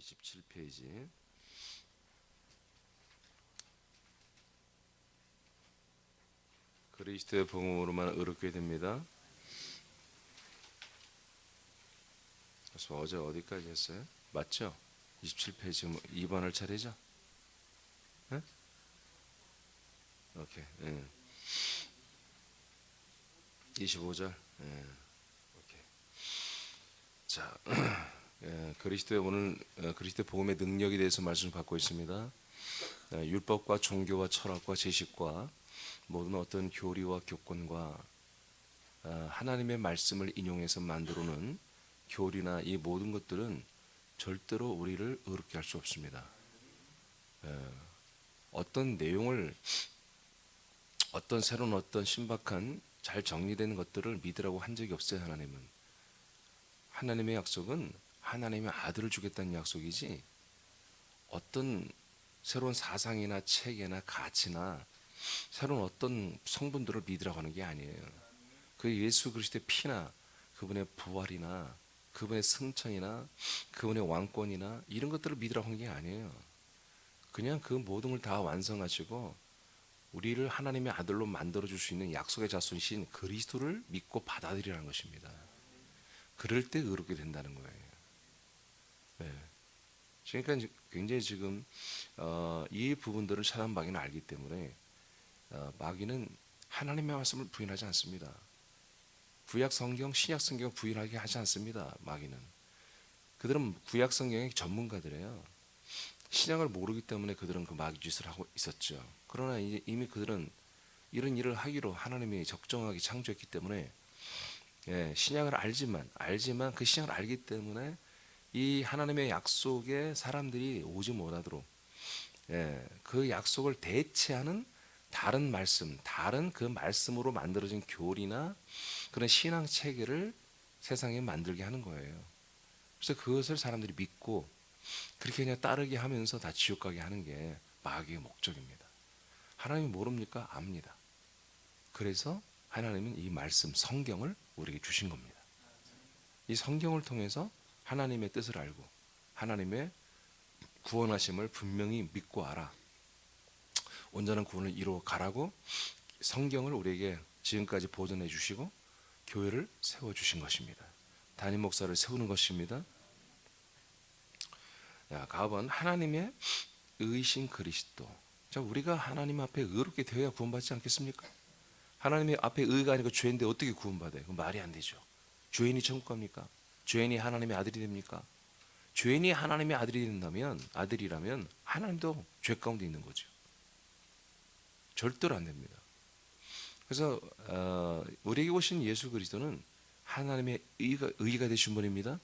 27페이지. 그리스도의 복음으로만 의롭게 됩니다. 그래서 어제 어디까지 했어요? 맞죠? 27페이지 2번 할 차례죠? 네? 오케이. 25절. 오케이. 자, 그리스도의 오늘 그리스도의 복음의 능력에 대해서 말씀을 받고 있습니다. 율법과 종교와 철학과 지식과 모든 어떤 교리와 교권과 하나님의 말씀을 인용해서 만들어놓은 교리나 이 모든 것들은 절대로 우리를 의롭게 할 수 없습니다. 어떤 내용을 어떤 새로운 어떤 신박한 잘 정리된 것들을 믿으라고 한 적이 없어요. 하나님의 약속은 하나님의 아들을 주겠다는 약속이지 어떤 새로운 사상이나 체계나 가치나 새로운 어떤 성분들을 믿으라고 하는 게 아니에요. 그 예수 그리스도의 피나 그분의 부활이나 그분의 승천이나 그분의 왕권이나 이런 것들을 믿으라고 한 게 아니에요. 그냥 그 모든 걸 다 완성하시고 우리를 하나님의 아들로 만들어줄 수 있는 약속의 자손이신 그리스도를 믿고 받아들이라는 것입니다. 그럴 때 의롭게 된다는 거예요. 네. 그러니까 굉장히 지금 이 부분들을 사단 마귀는 알기 때문에 마귀는 하나님의 말씀을 부인하지 않습니다. 구약 성경, 신약 성경 부인하게 하지 않습니다. 마귀는. 그들은 구약 성경의 전문가들이에요. 신약을 모르기 때문에 그들은 그 마귀 짓을 하고 있었죠. 그러나 이미 그들은 이런 일을 하기로 하나님이 적정하게 창조했기 때문에 신약을 알지만 그 신약을 알기 때문에 이 하나님의 약속에 사람들이 오지 못하도록 그 약속을 대체하는 다른 말씀, 다른 그 말씀으로 만들어진 교리나 그런 신앙 체계를 세상에 만들게 하는 거예요. 그래서 그것을 사람들이 믿고 그렇게 그냥 따르게 하면서 다 지옥 가게 하는 게 마귀의 목적입니다. 하나님이 모릅니까? 압니다. 그래서 하나님은 이 말씀, 성경을 우리에게 주신 겁니다. 이 성경을 통해서 하나님의 뜻을 알고 하나님의 구원하심을 분명히 믿고 알아. 온전한 구원을 이루어 가라고 성경을 우리에게 지금까지 보존해 주시고 교회를 세워 주신 것입니다. 담임 목사를 세우는 것입니다. 가번 하나님의 의신 그리스도. 자, 우리가 하나님 앞에 의롭게 되어야 구원받지 않겠습니까? 하나님의 앞에 의가 아니고 죄인데 어떻게 구원받아요? 그건 말이 안 되죠. 죄인이 천국 갑니까? 죄인이 하나님의 아들이 됩니까? 죄인이 하나님의 아들이라면 하나님도 죄 가운데 있는 거죠. 절대로 안 됩니다. 그래서 우리에게 오신 예수 그리스도는 하나님의 의가 되신 분입니다.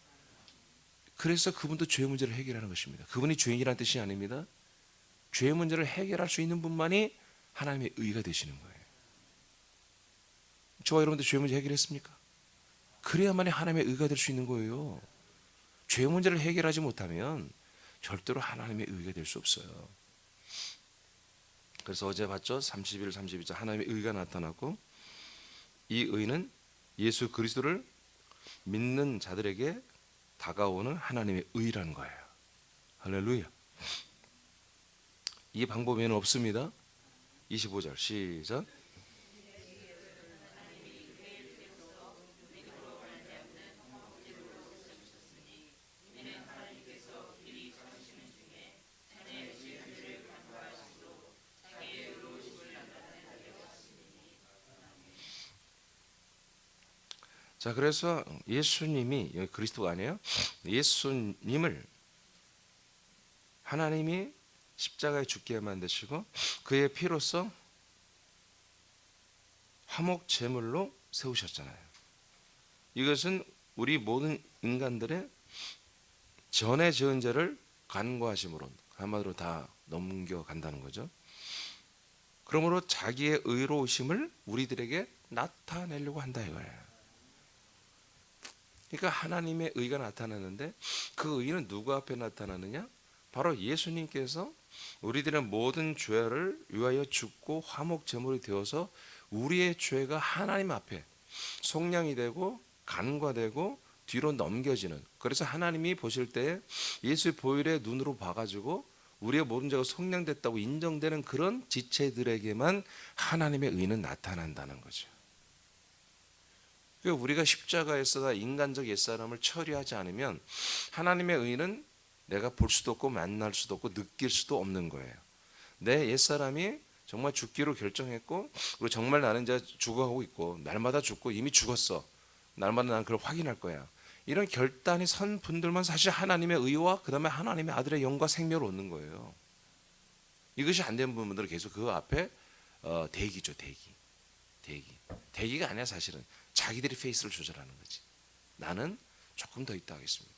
그래서 그분도 죄 문제를 해결하는 것입니다. 그분이 죄인이라는 뜻이 아닙니다. 죄 문제를 해결할 수 있는 분만이 하나님의 의가 되시는 거예요. 저와 여러분들 죄 문제 해결했습니까? 그래야만이 하나님의 의가 될 수 있는 거예요. 죄 문제를 해결하지 못하면 절대로 하나님의 의가 될 수 없어요. 그래서 어제 봤죠? 31, 32절 하나님의 의가 나타났고 이 의는 예수 그리스도를 믿는 자들에게 다가오는 하나님의 의라는 거예요. 할렐루야. 이 방법에는 없습니다. 25절 시작. 자, 그래서 예수님이 여기 그리스도가 아니에요. 예수님을 하나님이 십자가에 죽게 만드시고 그의 피로써 화목 제물로 세우셨잖아요. 이것은 우리 모든 인간들의 전에 지은 죄를 간구하심으로 한마디로 다 넘겨간다는 거죠. 그러므로 자기의 의로우심을 우리들에게 나타내려고 한다 이거예요. 그러니까 하나님의 의가 나타나는데 그 의는 누구 앞에 나타나느냐? 바로 예수님께서 우리들의 모든 죄를 위하여 죽고 화목 제물이 되어서 우리의 죄가 하나님 앞에 속량이 되고 간과되고 뒤로 넘겨지는, 그래서 하나님이 보실 때 예수의 보혈의 눈으로 봐가지고 우리의 모든 죄가 속량됐다고 인정되는 그런 지체들에게만 하나님의 의는 나타난다는 거죠. 그러니까 우리가 십자가에서 인간적 옛사람을 처리하지 않으면 하나님의 의는 내가 볼 수도 없고 만날 수도 없고 느낄 수도 없는 거예요. 내 옛사람이 정말 죽기로 결정했고, 그리고 정말 나는 이제 죽어가고 있고, 날마다 죽고 이미 죽었어, 날마다 난 그걸 확인할 거야, 이런 결단이 선 분들만 사실 하나님의 의와 그 다음에 하나님의 아들의 영과 생명을 얻는 거예요. 이것이 안 된 분들은 계속 그 앞에 대기죠. 대기가 아니야. 사실은 자기들이 페이스를 조절하는 거지. 나는 조금 더 있다 하겠습니다.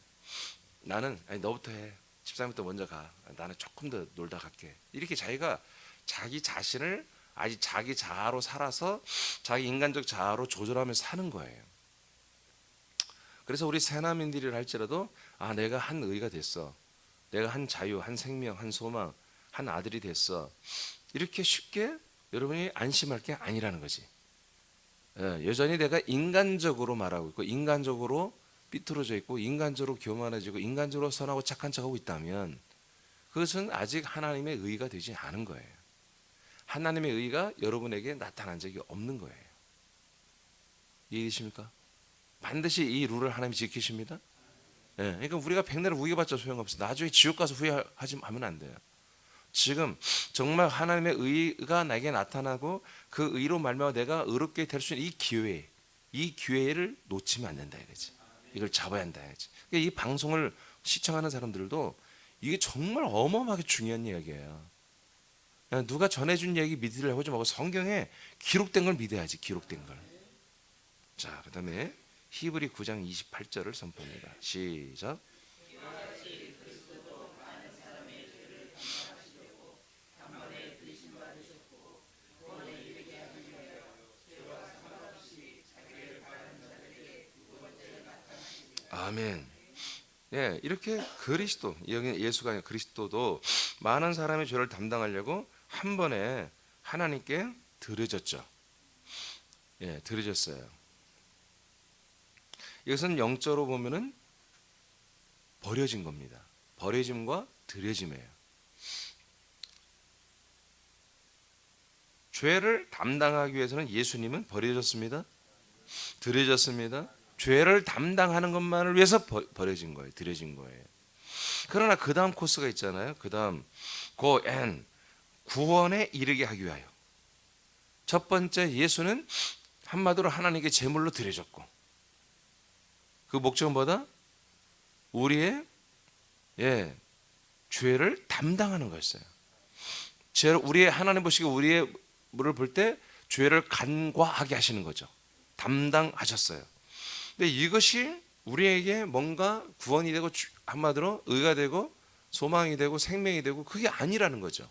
나는 아니 너부터 해, 집사님부터 먼저 가, 나는 조금 더 놀다 갈게. 이렇게 자기가 자기 자신을 아직 자기 자아로 살아서 자기 인간적 자아로 조절하면서 사는 거예요. 그래서 우리 새나민들이라 할지라도 내가 한 의가 됐어, 내가 한 자유, 한 생명, 한 소망, 한 아들이 됐어, 이렇게 쉽게 여러분이 안심할 게 아니라는 거지. 여전히 내가 인간적으로 말하고 있고, 인간적으로 삐뚤어져 있고, 인간적으로 교만해지고, 인간적으로 선하고 착한 척하고 있다면 그것은 아직 하나님의 의가 되지 않은 거예요. 하나님의 의가 여러분에게 나타난 적이 없는 거예요. 이해되십니까? 반드시 이 룰을 하나님이 지키십니다. 그러니까 우리가 백날을 우겨봤자 소용없어. 나중에 지옥 가서 후회하면 안 돼요. 지금 정말 하나님의 의가 나에게 나타나고 그 의로 말미암아 내가 의롭게 될 수 있는 이 기회를 놓치면 안 된다 이거지. 이걸 잡아야 한다 이거지. 그러니까 이 방송을 시청하는 사람들도 이게 정말 어마어마하게 중요한 이야기예요. 누가 전해준 얘기 믿으려고 하지 말고 성경에 기록된 걸 믿어야지. 기록된 걸. 자, 그 다음에 히브리 9장 28절을 선포합니다. 시작. 아멘. 이렇게 그리스도, 여기 예수가 아니라 그리스도도 많은 사람의 죄를 담당하려고 한 번에 하나님께 드려졌죠. 드려졌어요. 이것은 영적으로 보면은 버려진 겁니다. 버려짐과 드려짐이에요. 죄를 담당하기 위해서는 예수님은 버려졌습니다. 드려졌습니다. 죄를 담당하는 것만을 위해서 버려진 거예요. 드려진 거예요. 그러나 그 다음 코스가 있잖아요. 그 다음 go and 구원에 이르게 하기 위하여. 첫 번째, 예수는 한마디로 하나님께 제물로 드려졌고, 그 목적은 뭐다? 우리의 죄를 담당하는 거였어요. 우리의 하나님 보시기에 우리의 물을 볼 때 죄를 간과하게 하시는 거죠. 담당하셨어요. 근데 이것이 우리에게 뭔가 구원이 되고 한마디로 의가 되고 소망이 되고 생명이 되고 그게 아니라는 거죠.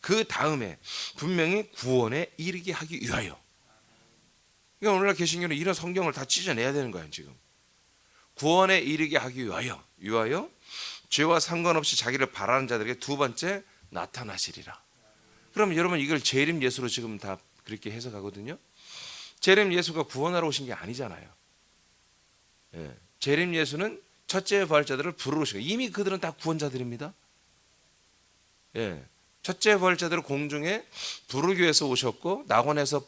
그 다음에 분명히 구원에 이르게 하기 위하여. 그러니까 오늘날 개신교는 이런 성경을 다 찢어내야 되는 거예요. 지금 구원에 이르게 하기 위하여 죄와 상관없이 자기를 바라는 자들에게 두 번째 나타나시리라. 그럼 여러분 이걸 재림 예수로 지금 다 그렇게 해석하거든요. 재림 예수가 구원하러 오신 게 아니잖아요. 재림 예수는 첫째 부활자들을 부르러 오신 거예요. 이미 그들은 다 구원자들입니다. 첫째 부활자들을 공중에 부르기 위해서 오셨고, 낙원에서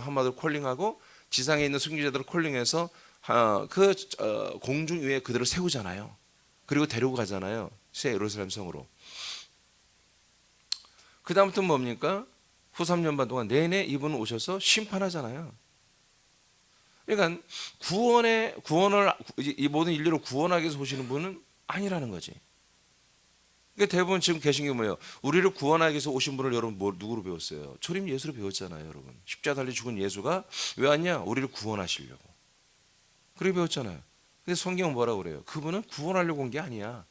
한마디로 콜링하고 지상에 있는 순교자들을 콜링해서 공중 위에 그들을 세우잖아요. 그리고 데리고 가잖아요. 새 예루살렘 성으로. 그 다음부터는 뭡니까? 후 3년 반 동안 내내 이분은 오셔서 심판하잖아요. 그러니까 이 모든 인류를 구원하기 위해서 오시는 분은 아니라는 거지. 그러니까 대부분 지금 계신 게 뭐예요? 우리를 구원하기 위해서 오신 분을 여러분 누구로 배웠어요? 초림 예수로 배웠잖아요. 여러분 십자가 달려 죽은 예수가 왜 왔냐? 우리를 구원하시려고. 그렇게 배웠잖아요. 근데 성경은 뭐라고 그래요? 그분은 구원하려고 온 게 아니야.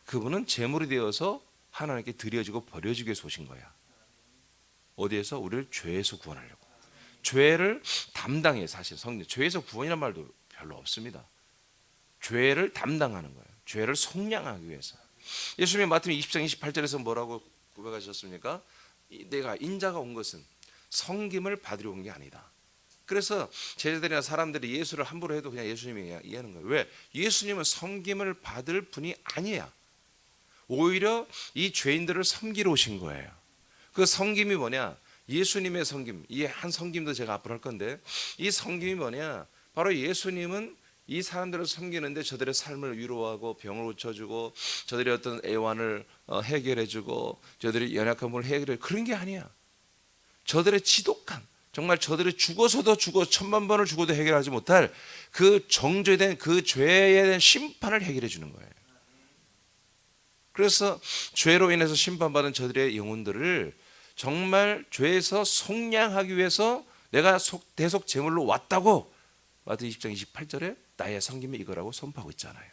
그분은 제물이 되어서 하나님께 드려지고 버려지기 위해서 오신 거야. 어디에서? 우리를 죄에서 구원하려고. 죄를 담당해. 사실 성경 죄에서 구원이란 말도 별로 없습니다. 죄를 담당하는 거예요. 죄를 속량하기 위해서. 예수님이 마태복음 20장 28절에서 뭐라고 고백하셨습니까? 내가 인자가 온 것은 섬김을 받으려 온 게 아니다. 그래서 제자들이나 사람들이 예수를 함부로 해도 그냥 예수님이 그냥 이해하는 거예요. 왜? 예수님은 섬김을 받을 분이 아니야. 오히려 이 죄인들을 섬기러 오신 거예요. 그 섬김이 뭐냐? 예수님의 섬김. 이 한 섬김도 제가 앞으로 할 건데, 이 섬김이 뭐냐? 바로 예수님은 이 사람들을 섬기는데 저들의 삶을 위로하고 병을 고쳐주고 저들의 어떤 애환을 해결해주고 저들의 연약한 부분을 해결해, 그런 게 아니야. 저들의 지독한, 정말 저들이 죽어서도 천만 번을 죽어도 해결하지 못할 그 정죄된 그 죄에 대한 심판을 해결해 주는 거예요. 그래서 죄로 인해서 심판받은 저들의 영혼들을 정말 죄에서 속량하기 위해서 내가 대속 제물로 왔다고 마태 20장 28절에 나의 섬김이 이거라고 선포하고 있잖아요.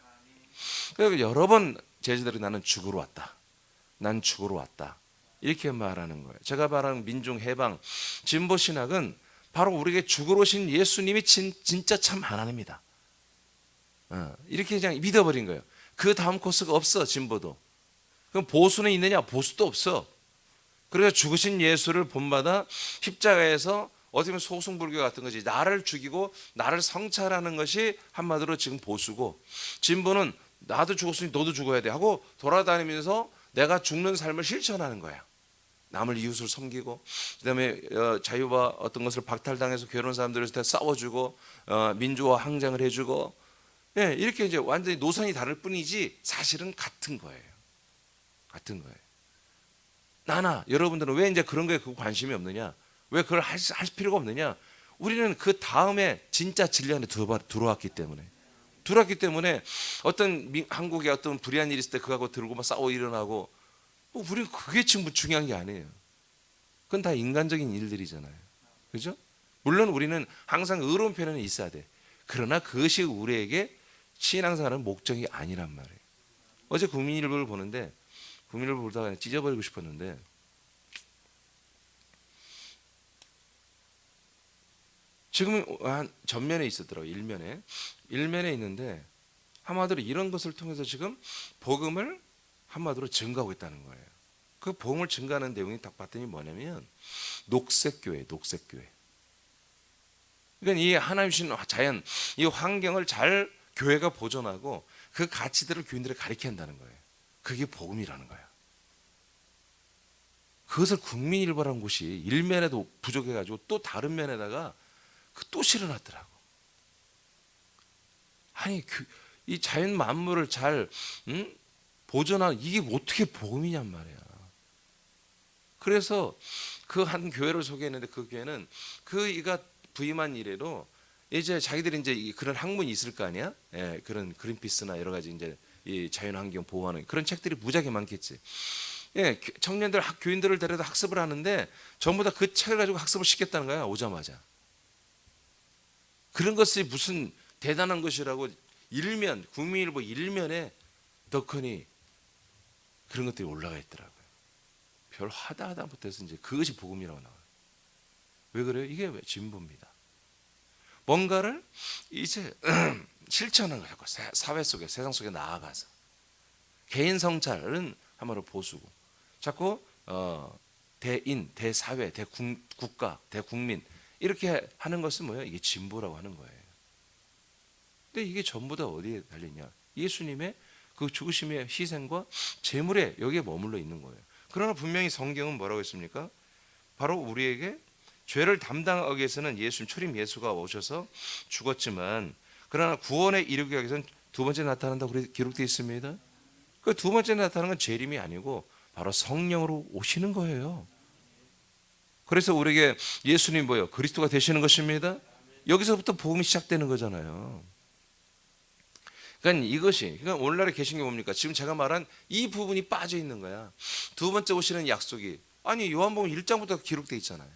그래서 여러 번 제자들이 나는 죽으러 왔다, 난 죽으러 왔다, 이렇게 말하는 거예요. 제가 말하는 민중 해방 진보 신학은 바로 우리에게 죽으러 오신 예수님이 진짜 참 하나님이다, 이렇게 그냥 믿어버린 거예요. 그 다음 코스가 없어. 진보도. 그럼 보수는 있느냐? 보수도 없어. 그래서 죽으신 예수를 본받아 십자가에서 어떻게 보면 소승불교 같은 거지, 나를 죽이고 나를 성찰하는 것이 한마디로 지금 보수고, 진보는 나도 죽었으니 너도 죽어야 돼 하고 돌아다니면서 내가 죽는 삶을 실천하는 거야. 남을 이웃을 섬기고, 그다음에 자유와 어떤 것을 박탈당해서 괴로운 사람들에서 싸워주고, 민주화 항쟁을 해주고, 예, 이렇게 이제 완전히 노선이 다를 뿐이지 사실은 같은 거예요. 같은 거예요. 나나 여러분들은 왜 이제 그런 거에 그 관심이 없느냐? 왜 그걸 할 필요가 없느냐? 우리는 그 다음에 진짜 진리 안에 들어왔기 때문에 어떤 한국에 어떤 불의한 일이 있을 때 그거하고 들고 막 싸워 일어나고, 우리는 그게 지금 중요한 게 아니에요. 그건 다 인간적인 일들이잖아요. 그죠? 물론 우리는 항상 의로운 편에는 있어야 돼. 그러나 그것이 우리에게 신앙생활은 목적이 아니란 말이에요. 어제 국민일보를 보는데, 국민일보 보다가 찢어버리고 싶었는데, 지금은 한 전면에 있었더라고요. 일면에 있는데, 한마디로 이런 것을 통해서 지금 복음을 한마디로 증가하고 있다는 거예요. 그 복음을 증가하는 내용이 딱 봤더니 뭐냐면 녹색교회. 그러니까 이 하나님 주신 자연, 이 환경을 잘 교회가 보존하고 그 가치들을 교인들에 가르쳐야 한다는 거예요. 그게 복음이라는 거예요. 그것을 국민일보라는 곳이 일면에도 부족해가지고 또 다른 면에다가 또 실어놨더라고. 아니 이 자연 만물을 잘 보존하는 이게 어떻게 복음이냔 말이야. 그래서 그 한 교회를 소개했는데, 그 교회는 이가 부임한 이래로 이제 자기들이 이제 그런 학문이 있을 거 아니야? 예, 그런 그린피스나 여러 가지 이제 이 자연환경 보호하는 그런 책들이 무지하게 많겠지. 예, 청년들 교인들을 데려다 학습을 하는데 전부 다 그 책을 가지고 학습을 시켰다는 거야. 오자마자. 그런 것이 무슨 대단한 것이라고 일면, 국민일보 일면에 덕헌이 그런 것들이 올라가 있더라고요. 별 하다 못해서 이제 그것이 복음이라고 나와요. 왜 그래요? 이게 왜 진보입니다. 뭔가를 이제 실천하는 거예요. 사회 속에, 세상 속에 나아가서 개인 성찰은 한마디로 보수고, 자꾸 대인, 대사회, 대국가, 대국민 이렇게 하는 것은 뭐예요? 이게 진보라고 하는 거예요. 근데 이게 전부 다 어디에 달리냐? 예수님의 그 죽으심의 희생과 제물에 여기에 머물러 있는 거예요. 그러나 분명히 성경은 뭐라고 했습니까? 바로 우리에게 죄를 담당하기 위해서는 초림 예수가 오셔서 죽었지만, 그러나 구원에 이르기 위해서는 두 번째 나타난다고 기록되어 있습니다. 그 두 번째 나타나는 건 재림이 아니고 바로 성령으로 오시는 거예요. 그래서 우리에게 예수님 뭐예요? 그리스도가 되시는 것입니다. 여기서부터 복음이 시작되는 거잖아요. 그러니까 오늘날에 계신 게 뭡니까? 지금 제가 말한 이 부분이 빠져 있는 거야. 두 번째 오시는 약속이, 아니 요한복음 1장부터 기록되어 있잖아요.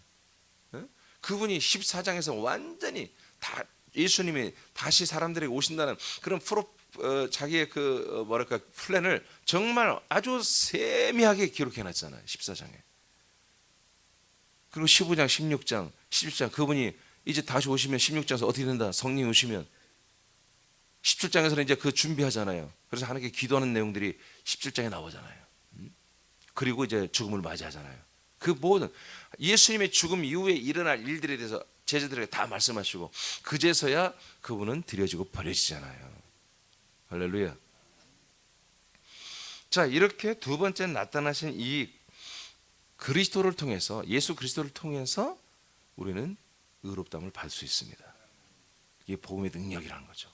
그분이 14장에서 완전히 다 예수님이 다시 사람들에게 오신다는 그런 자기의 플랜을 정말 아주 세미하게 기록해 놨잖아요. 14장에. 그리고 15장, 16장, 17장 그분이 이제 다시 오시면 16장에서 어떻게 된다? 성령이 오시면 17장에서는 이제 그 준비하잖아요. 그래서 하나님께 기도하는 내용들이 17장에 나오잖아요. 그리고 이제 죽음을 맞이하잖아요. 그 모든 예수님의 죽음 이후에 일어날 일들에 대해서 제자들에게 다 말씀하시고 그제서야 그분은 드려지고 버려지잖아요. 할렐루야. 자, 이렇게 두 번째 나타나신 이 그리스도를 통해서, 예수 그리스도를 통해서 우리는 의롭다함을 받을 수 있습니다. 이게 복음의 능력이라는 거죠.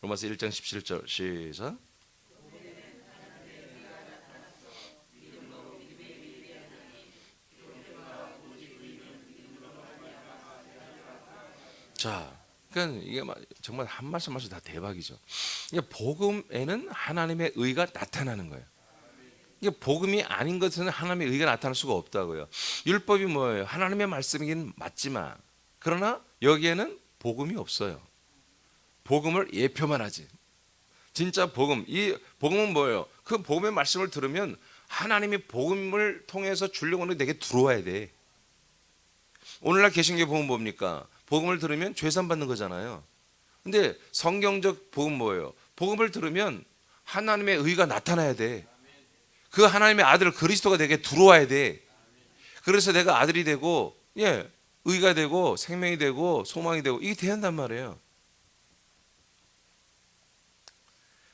로마서 1장 17절 시작. 자, 그러니까 이게 정말 한 말씀 말씀 다 대박이죠. 이게 복음에는 하나님의 의가 나타나는 거예요. 이게 복음이 아닌 것은 하나님의 의가 나타날 수가 없다고요. 율법이 뭐예요? 하나님의 말씀이긴 맞지만, 그러나 여기에는 복음이 없어요. 복음을 예표만 하지. 진짜 복음, 이 복음은 뭐예요? 그 복음의 말씀을 들으면 하나님이 복음을 통해서 주려고 하는 게 내게 들어와야 돼. 오늘날 개신교 복음 뭡니까? 복음을 들으면 죄산 받는 거잖아요. 근데 성경적 복음 뭐예요? 복음을 들으면 하나님의 의가 나타나야 돼. 그 하나님의 아들 그리스도가 내게 들어와야 돼. 그래서 내가 아들이 되고, 의가 되고 생명이 되고 소망이 되고 이게 돼야 한단 말이에요.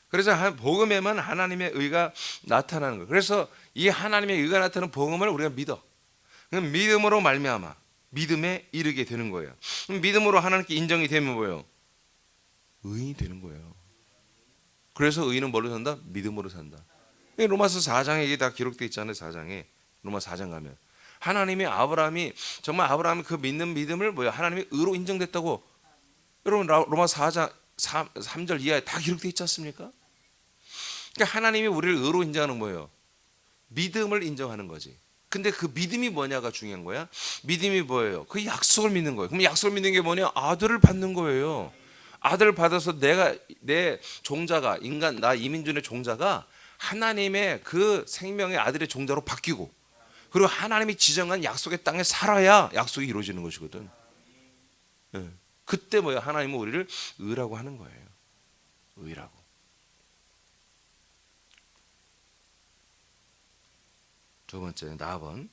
그래서 복음에만 하나님의 의가 나타나는 거예요. 그래서 이 하나님의 의가 나타나는 복음을 우리가 믿어. 그럼 믿음으로 말미암아 믿음에 이르게 되는 거예요. 그럼 믿음으로 하나님께 인정이 되면 뭐예요? 의인이 되는 거예요. 그래서 의인은 뭘로 산다? 믿음으로 산다. 로마서 4장에 이게 다 기록되어 있잖아요. 4장에 로마 4장 가면 하나님이 아브라함이 정말 아브라함이 그 믿는 믿음을 뭐예요? 하나님이 의로 인정됐다고. 여러분 로마 4장 3절 이하에 다 기록되어 있지 않습니까? 그러니까 하나님이 우리를 의로 인정하는 거예요. 믿음을 인정하는 거지. 근데 그 믿음이 뭐냐가 중요한 거야. 믿음이 뭐예요? 그 약속을 믿는 거예요. 그럼 약속을 믿는 게 뭐냐? 아들을 받는 거예요. 아들을 받아서 내 종자가 인간 나 이민준의 종자가 하나님의 그 생명의 아들의 종자로 바뀌고 그리고 하나님이 지정한 약속의 땅에 살아야 약속이 이루어지는 것이거든. 그때 뭐야? 하나님은 우리를 의라고 하는 거예요. 의라고. 두 번째 나번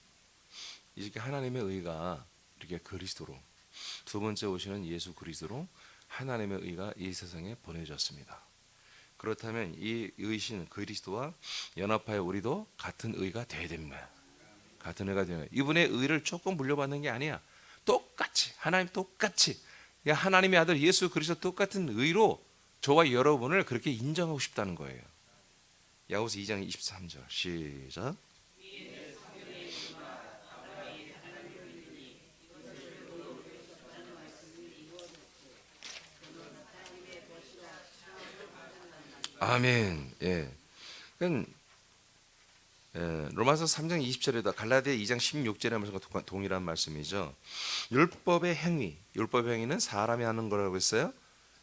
이렇게 하나님의 의가 이렇게 그리스도로 두 번째 오시는 예수 그리스도로 하나님의 의가 이 세상에 보내졌습니다. 그렇다면 이 의신 그리스도와 연합하여 우리도 같은 의가 되어야 됩니다. 같은 의가 되는 이분의 의를 조금 물려받는 게 아니야. 똑같이 하나님 똑같이 하나님의 아들 예수 그리스도 똑같은 의로 저와 여러분을 그렇게 인정하고 싶다는 거예요. 야고보서 2장 23절 시작. 아멘. 로마서 3장 20절에다 갈라디아 2장 16절의 말씀과 동일한 말씀이죠. 율법의 행위는 사람이 하는 거라고 했어요.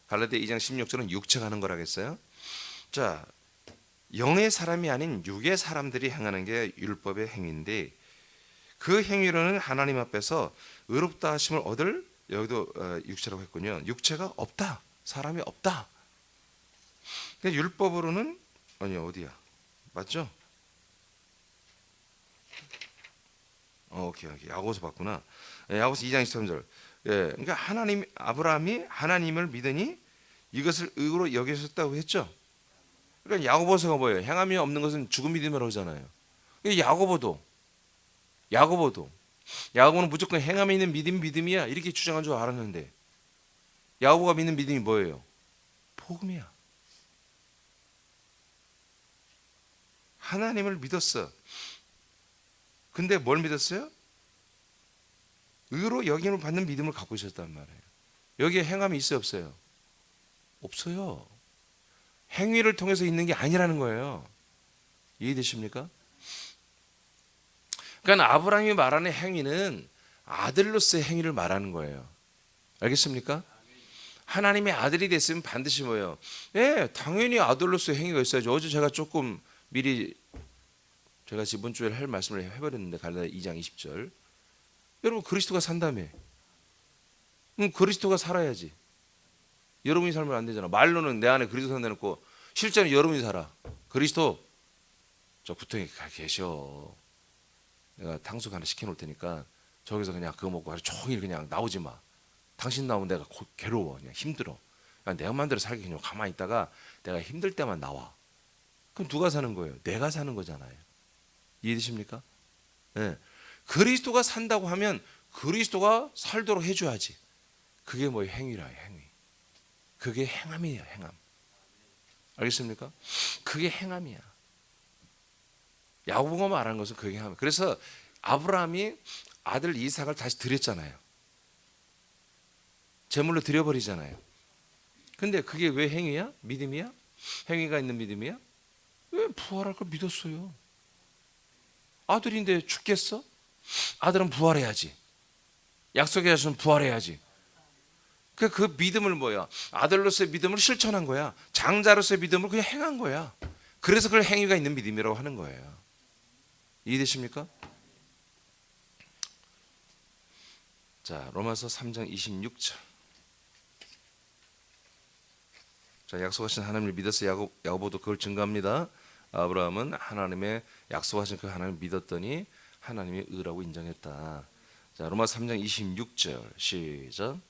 갈라디아 2장 16절은 육체가 하는 거라고 했어요. 자, 영의 사람이 아닌 육의 사람들이 행하는 게 율법의 행위인데 그 행위로는 하나님 앞에서 의롭다 하심을 얻을 여기도 육체라고 했군요. 육체가 없다. 사람이 없다. 그러니까 율법으로는 아니 어디야? 맞죠? 오케이. 야고보서 봤구나. 야고보서 2장 23절. 그러니까 아브라함이 하나님을 믿으니 이것을 의로 여기셨다고 했죠. 그러니까 야고보서가 뭐예요? 행함이 없는 것은 죽은 믿음이라고 하잖아요. 야고보는 무조건 행함이 있는 믿음이야 이렇게 주장한 줄 알았는데 야고보가 믿는 믿음이 뭐예요? 복음이야. 하나님을 믿었어. 근데 뭘 믿었어요? 의로 여김을 받는 믿음을 갖고 있었단 말이에요. 여기에 행함이 있어요, 없어요? 없어요. 행위를 통해서 있는 게 아니라는 거예요. 이해되십니까? 그러니까 아브라함이 말하는 행위는 아들로서의 행위를 말하는 거예요. 알겠습니까? 하나님의 아들이 됐으면 반드시 뭐예요? 당연히 아들로서의 행위가 있어야죠. 어제 제가 조금 미리 제가 이번 주에 할 말씀을 해버렸는데 갈라디아 2장 20절 여러분 그리스도가 산다며 그리스도가 살아야지. 여러분이 살면 안 되잖아. 말로는 내 안에 그리스도 산다 놓고 실제는 여러분이 살아. 그리스도 저 구덩이 가 계셔. 내가 탕수육 하나 시켜놓을 테니까 저기서 그냥 그거 먹고 하루 종일 그냥 나오지 마. 당신 나오면 내가 괴로워, 그냥 힘들어. 그냥 내 마음대로 살기 그냥 가만히 있다가 내가 힘들 때만 나와. 그럼 누가 사는 거예요? 내가 사는 거잖아요. 이해되십니까? 네. 그리스도가 산다고 하면 그리스도가 살도록 해줘야지. 그게 뭐예요? 행위라, 행위. 그게 행함이에요, 행함. 알겠습니까? 그게 행함이야. 야고보가 말하는 것은 그게 행함. 그래서 아브라함이 아들 이삭을 다시 드렸잖아요. 제물로 드려버리잖아요. 근데 그게 왜 행위야? 믿음이야? 행위가 있는 믿음이야? 왜 부활할 걸 믿었어요? 아들인데 죽겠어? 아들은 부활해야지. 약속의 자손은 부활해야지. 그 믿음을 뭐야? 아들로서의 믿음을 실천한 거야. 장자로서의 믿음을 그냥 행한 거야. 그래서 그걸 행위가 있는 믿음이라고 하는 거예요. 이해되십니까? 자, 로마서 3장 26절. 자, 약속하신 하나님을 믿어서 야고보도 그걸 증거합니다. 아브라함은 하나님의 약속하신 그 하나님을 믿었더니 하나님의 의라고 인정했다. 자, 로마서 3장 26절 시작.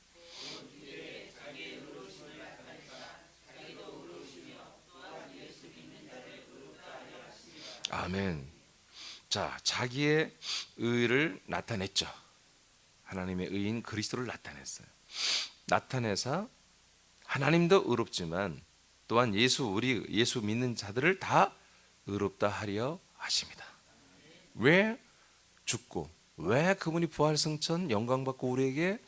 아멘. 자, 자기의 의를 나타냈죠. 하나님의 의인 그리스도를 나타냈어요. 나타내서 하나님도 의롭지만 또한 우리 예수 믿는 자들을 다 의롭다 하려 하십니다. 왜 죽고 왜 그분이 부활 승천 영광 받고 우리에게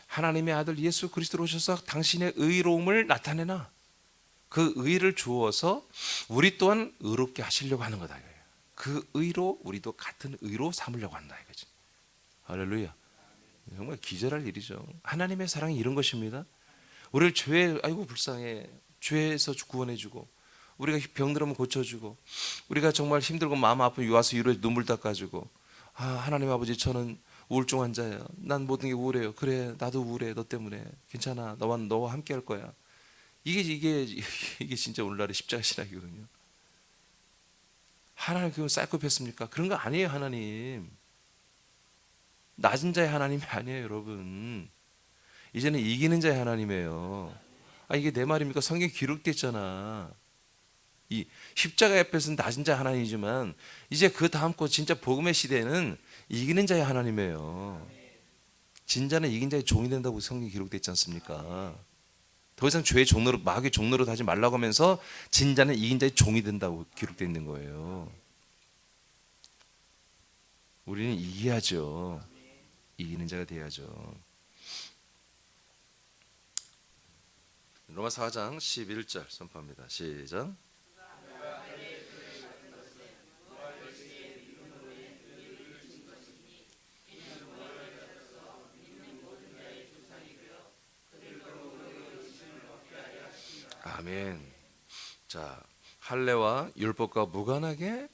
하나님의 아들 예수 그리스도로 오셔서 당신의 의로움을 나타내나 그 의를 주어서 우리 또한 의롭게 하시려고 하는 거다. 그 의로 우리도 같은 의로 삼으려고 한다 이거지. 할렐루야. 정말 기절할 일이죠. 하나님의 사랑이 이런 것입니다. 우리를 아이고 불쌍해. 죄에서 구원해주고 우리가 병들으면 고쳐주고 우리가 정말 힘들고 마음 아프면 와서 위로해 눈물 닦아주고 하나님 아버지 저는 우울증 환자예요. 난 모든 게 우울해요. 그래 나도 우울해. 너 때문에 괜찮아. 너와 함께 할 거야. 이게 진짜 오늘날의 십자가 신학이거든요. 하나님 그건 사이코패스입니까? 그런 거 아니에요. 하나님 낮은 자의 하나님이 아니에요. 여러분 이제는 이기는 자의 하나님이에요. 이게 내 말입니까? 성경에 기록되어 있잖아. 이 십자가 옆에서는 낮은 자 하나님이지만 이제 그 다음 거 진짜 복음의 시대는 이기는 자의 하나님이에요. 진자는 이긴 자의 종이 된다고 성경에 기록되어 있지 않습니까? 더 이상 죄의 종로로 마귀의 종로로 하지 말라고 하면서 진자는 이긴 자의 종이 된다고 기록되어 있는 거예요. 우리는 이겨야죠. 이기는 자가 돼야죠. 로마 4장 11절 선포합니다. 시작. 아멘. 자, 할례와 율법과 무관하게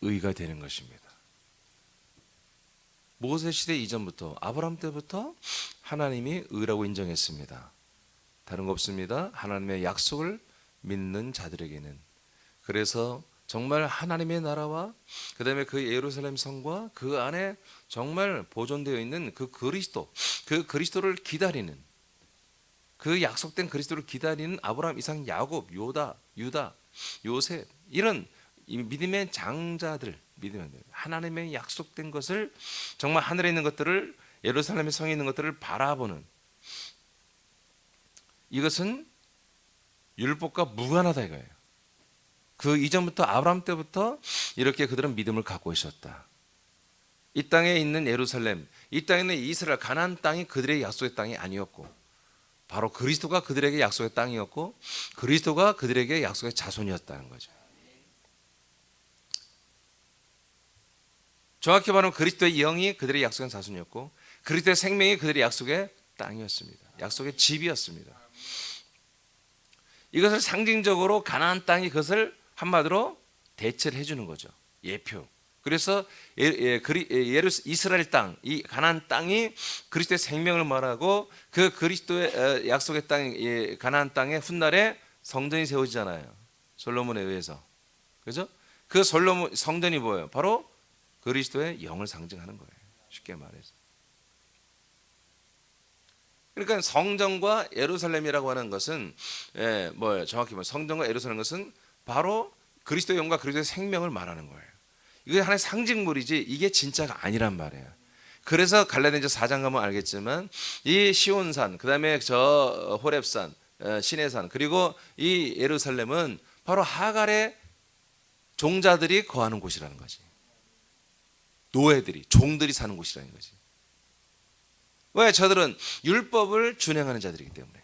의가 되는 것입니다. 모세 시대 이전부터 아브라함 때부터 하나님이 의라고 인정했습니다. 다른 거 없습니다. 하나님의 약속을 믿는 자들에게는. 그래서 정말 하나님의 나라와 그 다음에 그 예루살렘 성과 그 안에 정말 보존되어 있는 그 그리스도를 기다리는 그 약속된 그리스도를 기다리는 아브라함, 이삭, 야곱, 유다, 요셉 이런 믿음의 장자들, 하나님의 약속된 것을 정말 하늘에 있는 것들을 예루살렘의 성에 있는 것들을 바라보는 이것은 율법과 무관하다 이거예요. 그 이전부터 아브라함 때부터 이렇게 그들은 믿음을 갖고 있었다. 이 땅에 있는 예루살렘, 이 땅에 있는 이스라엘, 가나안 땅이 그들의 약속의 땅이 아니었고 바로 그리스도가 그들에게 약속의 땅이었고 그리스도가 그들에게 약속의 자손이었다는 거죠. 정확히 말하면 그리스도의 영이 그들의 약속의 자손이었고 그리스도의 생명이 그들의 약속의 땅이었습니다. 약속의 집이었습니다. 이것을 상징적으로 가나안 땅이 그것을 한마디로 대체를 해주는 거죠. 예표. 그래서 이스라엘 땅, 이 가나안 땅이 그리스도의 생명을 말하고 그 그리스도의 약속의 땅, 가나안 땅의 훗날에 성전이 세워지잖아요. 솔로몬에 의해서, 그죠? 그 솔로몬 성전이 뭐예요? 바로 그리스도의 영을 상징하는 거예요. 쉽게 말해서. 그러니까 성전과 예루살렘이라고 하는 것은 뭐 정확히 말하면 성전과 예루살렘 것은 바로 그리스도의 영과 그리스도의 생명을 말하는 거예요. 이게 하나의 상징물이지 이게 진짜가 아니란 말이에요. 그래서 갈라디아서 4장 가면 알겠지만 이 시온산, 그다음에 저 호렙산, 시내산, 그리고 이 예루살렘은 바로 하갈의 종자들이 거하는 곳이라는 거지. 노예들이, 종들이 사는 곳이라는 거지. 왜? 저들은 율법을 준행하는 자들이기 때문에.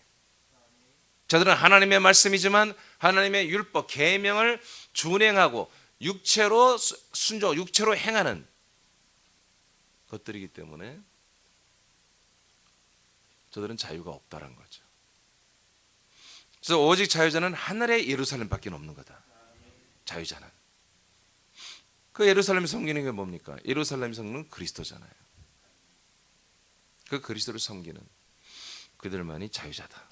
저들은 하나님의 말씀이지만 하나님의 율법, 계명을 준행하고 육체로 순종, 육체로 행하는 것들이기 때문에 저들은 자유가 없다는 거죠. 그래서 오직 자유자는 하늘의 예루살렘밖에 없는 거다. 자유자는. 그 예루살렘이 섬기는 게 뭡니까? 예루살렘이 섬기는 그리스도잖아요. 그 그리스도를 섬기는 그들만이 자유자다.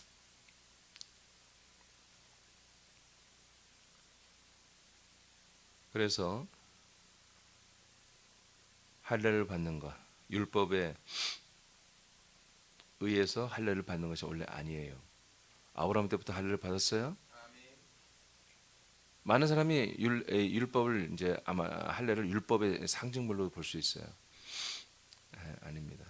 그래서 할례를 받는 것, 율법에 의해서 할례를 받는 것이 원래 아니에요. 아브라함 때부터 할례를 받았어요? 많은 사람이 율법을 이제 아마 할례를 율법의 상징물로 볼 수 있어요. 아닙니다.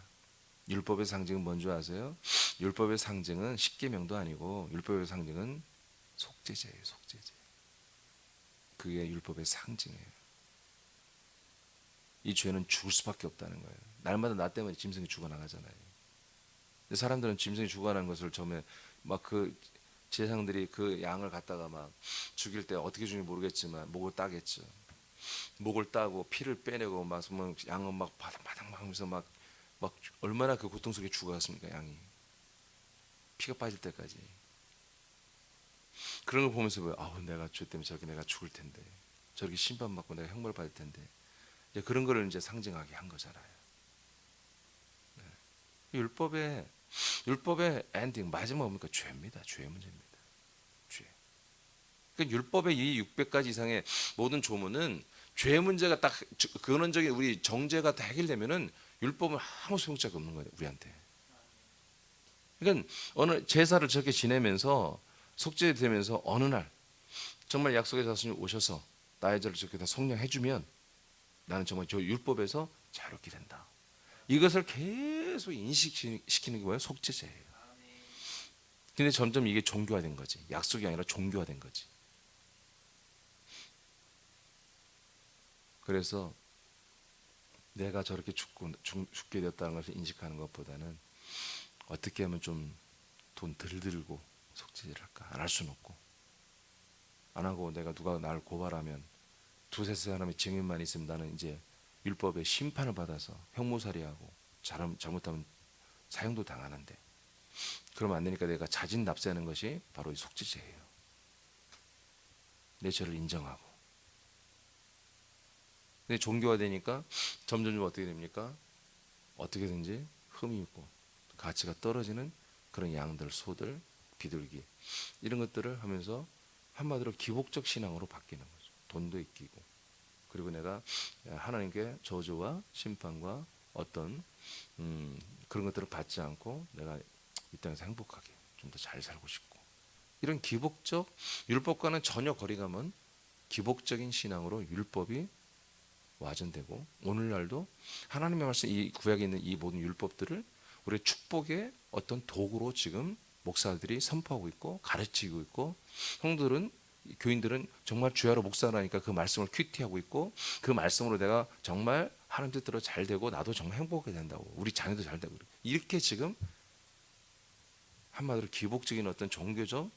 율법의 상징은 뭔지 아세요? 율법의 상징은 십계명도 아니고 율법의 상징은 속죄제예요. 속죄제. 그게 율법의 상징이에요. 이 죄는 죽을 수밖에 없다는 거예요. 날마다 나 때문에 짐승이 죽어나가잖아요. 근데 사람들은 짐승이 죽어나는 것을 처음에 막 그 제사장들이 그 양을 갖다가 막 죽일 때 어떻게 죽는지 모르겠지만 목을 따겠죠. 목을 따고 피를 빼내고 막 양은 막 바닥바닥 막 하면서 막 얼마나 그 고통스럽게 죽어갔습니까, 양이. 피가 빠질 때까지. 그런 걸 보면서 왜 아우 내가 죄 때문에 저렇게 내가 죽을 텐데 저렇게 심판받고 내가 형벌 받을 텐데 이제 그런 거를 이제 상징하게 한 거잖아요. 네. 율법의 엔딩 마지막 뭡니까? 죄입니다. 죄의 문제입니다. 죄. 그러니까 율법의 이 600가지 이상의 모든 조문은 죄의 문제가 딱 근원적인 우리 정죄가 다 해결되면은 율법은 아무 소용짝이 없는 거예요, 우리한테. 그러니까 어느 제사를 저렇게 지내면서 속죄되면서 어느 날 정말 약속의 자손이 오셔서 나의 죄를 저렇게 다 속량해 주면 나는 정말 저 율법에서 자유롭게 된다. 이것을 계속 인식시키는 게 뭐예요? 속죄제예요. 근데 점점 이게 종교화된 거지. 약속이 아니라 종교화된 거지. 그래서 내가 저렇게 죽게 되었다는 것을 인식하는 것보다는 어떻게 하면 좀 돈 덜 들고 속죄를 할까? 안 할 수는 없고 안 하고 내가 누가 나를 고발하면 두세 사람의 증인만 있으면 나는 이제 율법의 심판을 받아서 형무살이하고 잘못하면 사형도 당하는데 그러면 안 되니까 내가 자진 납세하는 것이 바로 이 속죄제예요. 내 죄를 인정하고. 근데 종교화되니까 점점 어떻게 됩니까? 어떻게든지 흠이 있고 가치가 떨어지는 그런 양들, 소들, 비둘기 이런 것들을 하면서 한마디로 기복적 신앙으로 바뀌는 거죠. 돈도 있기고 그리고 내가 하나님께 저주와 심판과 어떤 그런 것들을 받지 않고 내가 이 땅에서 행복하게 좀 더 잘 살고 싶고 이런 기복적 율법과는 전혀 거리가 먼 기복적인 신앙으로 율법이 와전되고 오늘날도 하나님의 말씀 이 구약에 있는 이 모든 율법들을 우리의 축복의 어떤 도구로 지금 목사들이 선포하고 있고 가르치고 있고 성도들은 교인들은 정말 주야로 목사를 하니까 그 말씀을 큐티하고 있고 그 말씀으로 내가 정말 하나님 뜻대로 잘 되고 나도 정말 행복하게 된다고 우리 자녀도 잘 되고 이렇게 지금 한마디로 기복적인 어떤 종교적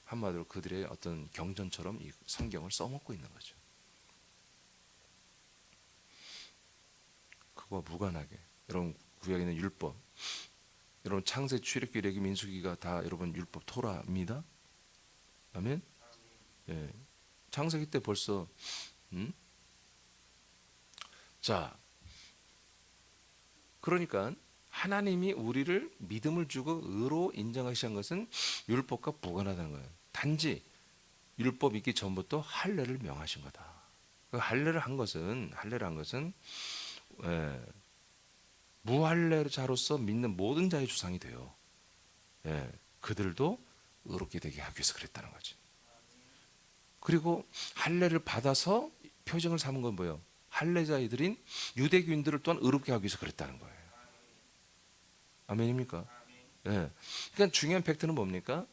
한마디로 그들의 어떤 경전처럼 이 성경을 써먹고 있는 거죠. 그거와 무관하게 여러분 구약에 있는 율법 여러분 창세 출애굽기 레위 민수기가 다 여러분 율법 토라입니다. 아멘. 예. 창세기 때 벌써 자 그러니까 하나님이 우리를 믿음을 주고 의로 인정하시는 것은 율법과 무관하다는 거예요. 단지 율법 있기 전부터 할례를 명하신 거다. 그 할례를 한 것은 무할례자로서 믿는 모든 자의 조상이 돼요. 예, 그들도 의롭게 되게 하기 위해서 그랬다는 거지. 그리고 할례를 받아서 표징을 삼은 건 뭐예요? 할례자이들인 유대교인들을 또한 의롭게 하기 위해서 그랬다는 거예요. 아멘입니까? 예. 그러니까 중요한 팩트는 뭡니까?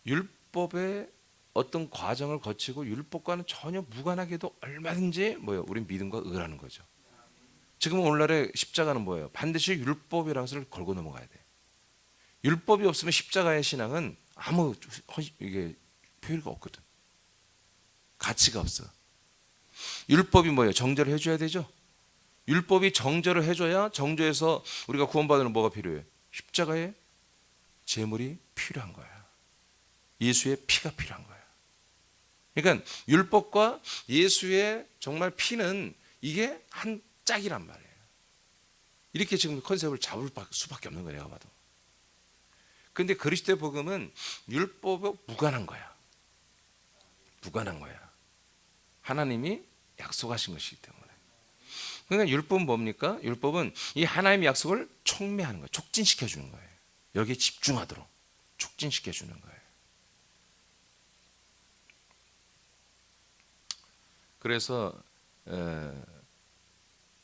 율법의 어떤 과정을 거치고 율법과는 전혀 무관하게도 얼마든지 뭐예요? 우린 믿음과 의라는 거죠. 지금 오늘날의 십자가는 뭐예요? 반드시 율법이라는 것을 걸고 넘어가야 돼. 율법이 없으면 십자가의 신앙은 아무 이게 표현이 없거든. 가치가 없어. 율법이 뭐예요? 정죄를 해줘야 되죠. 율법이 정죄를 해줘야 정죄에서 우리가 구원받는 뭐가 필요해? 십자가의 제물이 필요한 거야. 예수의 피가 필요한 거야. 그러니까 율법과 예수의 정말 피는 이게 한 짝이란 말이에요. 이렇게 지금 컨셉을 잡을 수밖에 없는 거야, 내가 봐도. 근데 그리스도의 복음은 율법에 무관한 거야. 무관한 거야. 하나님이 약속하신 것이기 때문에. 그러니까 율법은 뭡니까? 율법은 이 하나님의 약속을 촉매하는 거예요. 촉진시켜 주는 거예요. 여기에 집중하도록 촉진시켜 주는 거예요. 그래서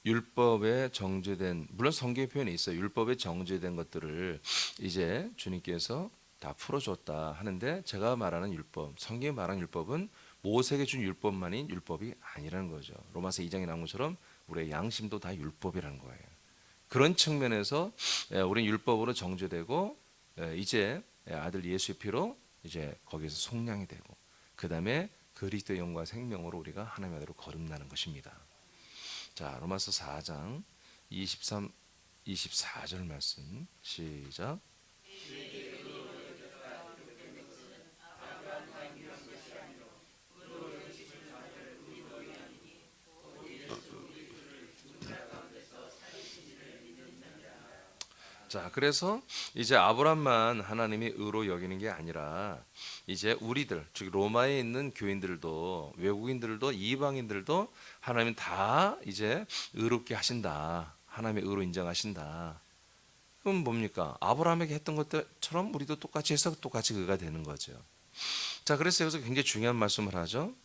율법에 정죄된, 물론 성경의 표현이 있어요. 율법에 정죄된 것들을 이제 주님께서 다 풀어줬다 하는데, 제가 말하는 율법, 성경이 말하는 율법은 모세에게 준 율법만이 율법이 아니라는 거죠. 로마서 2장에 나온 것처럼 우리의 양심도 다 율법이라는 거예요. 그런 측면에서 우리는 율법으로 정죄되고 이제 아들 예수의 피로 이제 거기에서 속량이 되고, 그 다음에 그리스도의 영과 생명으로 우리가 하나님의 아들로 거듭나는 것입니다. 자, 로마서 4장 23, 24절 말씀 시작. 자, 그래서 이제 아브라함만 하나님이 의로 여기는 게 아니라 이제 우리들, 즉 로마에 있는 교인들도, 외국인들도, 이방인들도 하나님은 다 이제 의롭게 하신다. 하나님의 의로 인정하신다. 그럼 뭡니까? 아브라함에게 했던 것처럼 우리도 똑같이 해서 똑같이 의가 되는 거죠. 자, 그래서 여기서 굉장히 중요한 말씀을 하죠.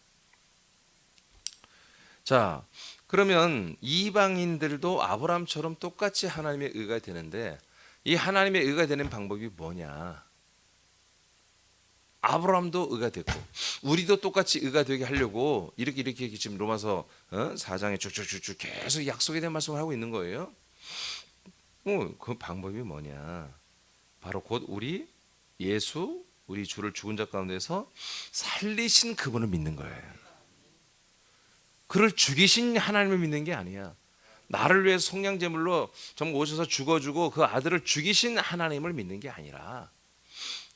자, 그러면 이방인들도 아브라함처럼 똑같이 하나님의 의가 되는데, 이 하나님의 의가 되는 방법이 뭐냐? 아브라함도 의가 됐고 우리도 똑같이 의가 되게 하려고 이렇게 지금 로마서 4장에 쭉쭉쭉쭉 계속 약속에 대한 말씀을 하고 있는 거예요. 그 방법이 뭐냐? 바로 곧 우리 예수, 우리 주를 죽은 자 가운데서 살리신 그분을 믿는 거예요. 그를 죽이신 하나님을 믿는 게 아니야. 나를 위해서 속량제물로 정말 오셔서 죽어주고 그 아들을 죽이신 하나님을 믿는 게 아니라,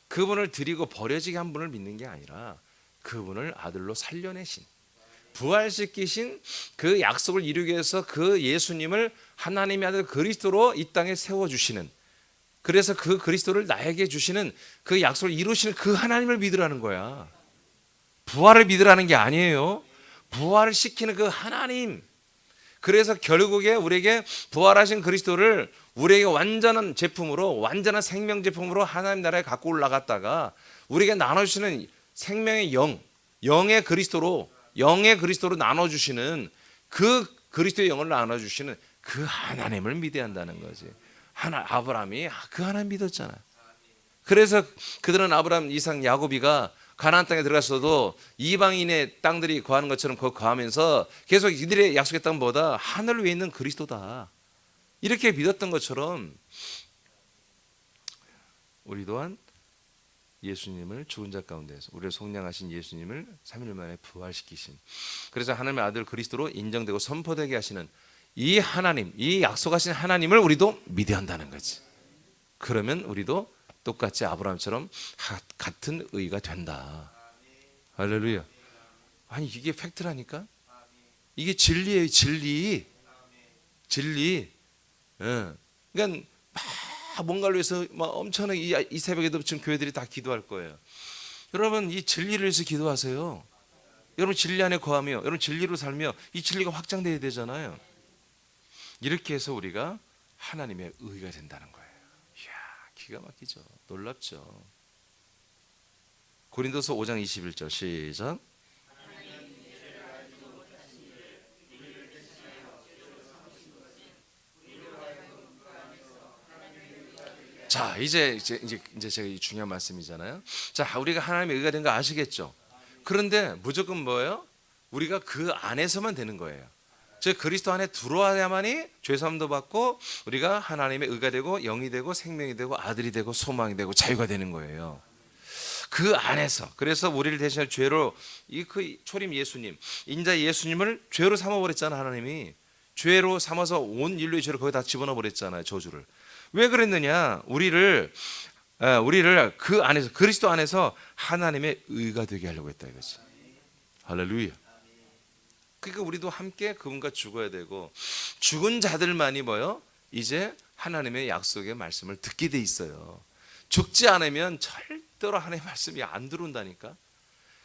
그분을 드리고 버려지게 한 분을 믿는 게 아니라, 그분을 아들로 살려내신, 부활시키신 그 약속을 이루기 위해서 그 예수님을 하나님의 아들 그리스도로 이 땅에 세워주시는, 그래서 그 그리스도를 나에게 주시는 그 약속을 이루시는 그 하나님을 믿으라는 거야. 부활을 믿으라는 게 아니에요. 부활을 시키는 그 하나님. 그래서 결국에 우리에게 부활하신 그리스도를 우리에게 완전한 제품으로, 완전한 생명 제품으로 하나님 나라에 갖고 올라갔다가 우리에게 나눠주시는 생명의 영, 영의 그리스도로 나눠주시는 그 그리스도의 영을 나눠주시는 그 하나님을 믿어야 한다는 거지. 아브라함이 그 하나님 믿었잖아. 그래서 그들은 아브라함, 이삭, 야곱이가 가나안 땅에 들어갔어도 이방인의 땅들이 거하는 것처럼 거하면서 계속 이들의 약속의 땅보다 하늘 위에 있는 그리스도다, 이렇게 믿었던 것처럼 우리 또한 예수님을 죽은 자 가운데서 우리를 속량하신 예수님을 3일 만에 부활시키신, 그래서 하나님의 아들 그리스도로 인정되고 선포되게 하시는 이 하나님, 이 약속하신 하나님을 우리도 믿어야 한다는 거지. 그러면 우리도 똑같이 아브라함처럼 같은 의가 된다. 할렐루야. 아니 이게 팩트라니까. 이게 진리예요. 진리. 예. 그러니까 막 뭔가를 위해서 막 엄청나게 이 새벽에도 지금 교회들이 다 기도할 거예요. 여러분 이 진리를 위해서 기도하세요. 여러분 진리 안에 거하며, 여러분 진리로 살며 이 진리가 확장돼야 되잖아요. 이렇게 해서 우리가 하나님의 의가 된다는 거예요. 이야, 기가 막히죠. 놀랍죠. 고린도서 5장 21절 시작. 자, 이제 제가 이 중요한 말씀이잖아요. 자, 우리가 하나님의 의가 된 거 아시겠죠? 그런데 무조건 뭐예요? 우리가 그 안에서만 되는 거예요. 즉 그리스도 안에 들어와야만이 죄사함도 받고 우리가 하나님의 의가 되고 영이 되고 생명이 되고 아들이 되고 소망이 되고 자유가 되는 거예요. 그 안에서. 그래서 우리를 대신해 죄로 그 초림 예수님, 인자 예수님을 죄로 삼아 버렸잖아. 하나님이 죄로 삼아서 온 인류의 죄를 거기다 집어넣어 버렸잖아요. 저주를. 왜 그랬느냐? 우리를 그 안에서, 그리스도 안에서 하나님의 의가 되게 하려고 했다 이거지. 할렐루야. 그러니까 우리도 함께 그분과 죽어야 되고, 죽은 자들만이 뭐요? 이제 하나님의 약속의 말씀을 듣게 돼 있어요. 죽지 않으면 절대로 하나님의 말씀이 안 들어온다니까.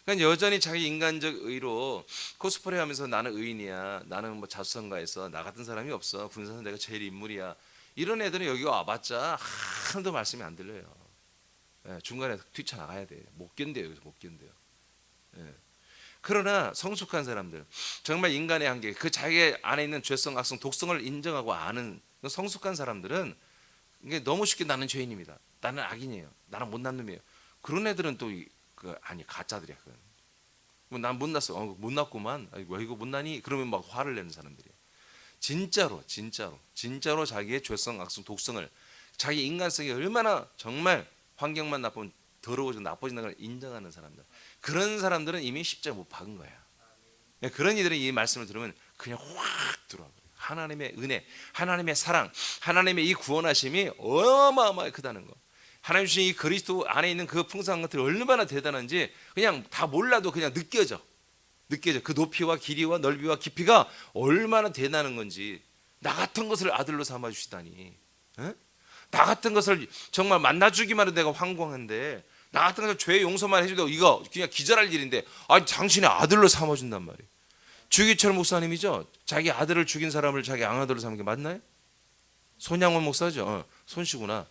그러니까 여전히 자기 인간적 의로 코스프레 하면서 나는 의인이야, 나는 뭐 자수성가해서 나 같은 사람이 없어, 군사에서 내가 제일 인물이야, 이런 애들은 여기 와봤자 하나도 말씀이 안 들려요. 중간에 뛰쳐나가야 돼. 못 견뎌요. 여기서 못 견뎌요. 그러나 성숙한 사람들, 정말 인간의 한계, 그 자기 안에 있는 죄성, 악성, 독성을 인정하고 아는 성숙한 사람들은 이게 너무 쉽게 나는 죄인입니다, 나는 악인이에요, 나는 못난 놈이에요. 그런 애들은 또 아니 가짜들이야. 뭐 난 못났어, 못났구만, 왜 이거 못나니? 그러면 막 화를 내는 사람들이에요. 진짜로 자기의 죄성, 악성, 독성을, 자기 인간성이 얼마나 정말 환경만 나쁘면 더러워지고 나빠진다는 걸 인정하는 사람들, 그런 사람들은 이미 십자가 못 박은 거야. 그런 이들이 이 말씀을 들으면 그냥 확 들어와. 하나님의 은혜, 하나님의 사랑, 하나님의 이 구원하심이 어마어마하게 크다는 거, 하나님 주신 이 그리스도 안에 있는 그 풍성한 것들이 얼마나 대단한지 그냥 다 몰라도 그냥 느껴져. 그 높이와 길이와 넓이와 깊이가 얼마나 대단한 건지. 나 같은 것을 아들로 삼아 주시다니. 나 같은 것을 정말 만나주기만 해도 내가 황공한데, 나 같은 것을 죄 용서만 해줘도 이거 그냥 기절할 일인데, 당신의 아들로 삼아준단 말이에요. 주기철 목사님이죠. 자기 아들을 죽인 사람을 자기 양아들로 삼은 게 맞나요? 손양원 목사죠. 손씨구나.